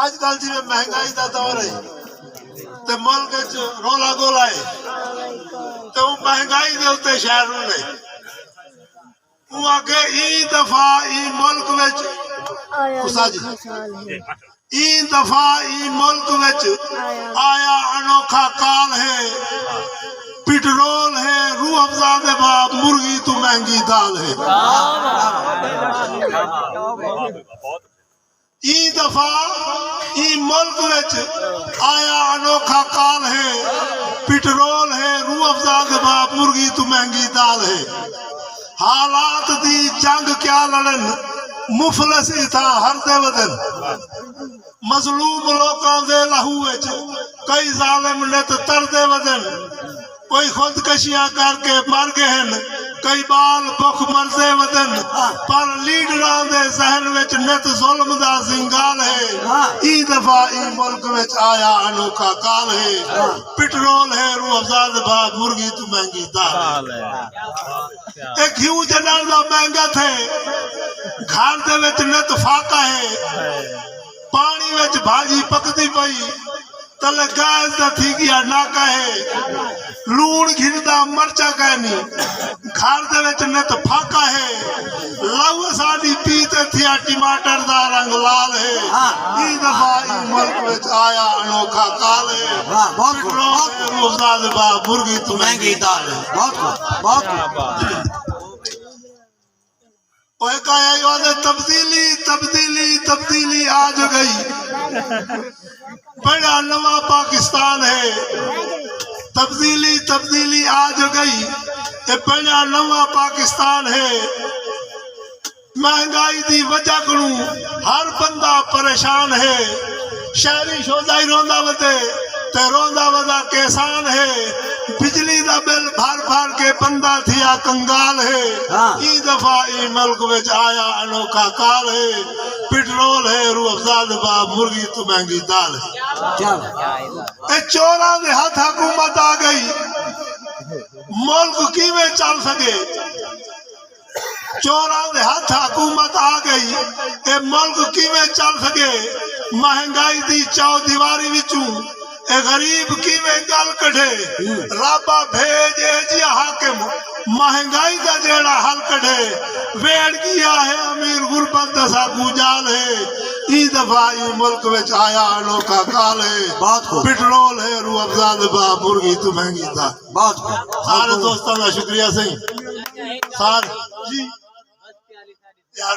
آج کل جی مہنگائی دا دور ہے تے ملک وچ رولا گولا ہے تے وہ مہنگائی دے اوتے شہر نے وہ آگے ای دفعہ ای ملک وچ اسا جی ای دفعہ ای ملک وچ آیا انوکھا کال ہے پٹرول ہے روح افزا دے باپ مرغی تو مہنگی دال ہے ای دفعہ ای ملک وچ آیا انوکھا کال ہے پٹرول ہے روح افزا دے باپ مرغی تو مہنگی دال ہے حالات دی جنگ کیا لڑن مفلسی تھا ہر دے بدن مظلوم لوکاں دے لہو وچ کئی ظالم نت تر دے بدن کوئی خودکشیاں کر کے مر گئے ہیں کئی بال بخ مرزے وطن پر لیڈراں دے ذہن وچ نت ظلم دا زنگال ہے ای دفعہ ای ملک وچ آیا انوکھا کال ہے پٹرول ہے روح افزا دے باپ مرغی تو مہنگی دال ہے ایک ہیو جنرل دا مہنگا تھے گھر دے وچ نت فاقہ ہے پانی وچ بھاجی پکدی پئی تلے گیس دا تھی گیا ناکا ہے لون گھندا مرچا کہنی گھر دے وچ نت پھاکا ہے لو ساڈی پیتے تھیا ٹماٹر دا رنگ لال ہے ای دفعہ ای ملک وچ آیا انوکھا کال ہے پٹرول روزہ دے باپ مرغی تو مہنگی دال ہے بہت اوہ کہا یہ تبدیلی آج گئی بڑا نواں پاکستان ہے تبدیلی آج گئی یہ بڑا نواں پاکستان ہے مہنگائی دی وجہ کروں ہر بندہ پریشان ہے شہری شوزہ ہی روندا وتے تے روندا ودا کیسان ہے بجلی دا بل بھر کے بندہ تھیا کنگال ہے ای دفعہ ای ملک وچ آیا انوکھا کال ہے پٹرول ہے روح افزا دے باپ مرغی تو مہنگی دال ہے اے چوراں دے ہاتھ حکومت آ گئی ملک کیویں چل سکے چوراں دے ہاتھ حکومت آ گئی اے ملک کیویں چل سکے مہنگائی دی چو دیواری وچوں اے غریب کیویں گل کڈھے رابا بھیج اے جی حاکم مہنگائی دا جیڑا حل کڈھے ویڑ گیا ہے امیر غربت دا ساکو جال ہے ای دفعہ ای ملک وچ آیا انوکھا کال ہے پٹرول ہے روح افزا دے باپ مرغی تو مہنگی دال سارے دوستاں دا شکریہ سہی سارے جی یار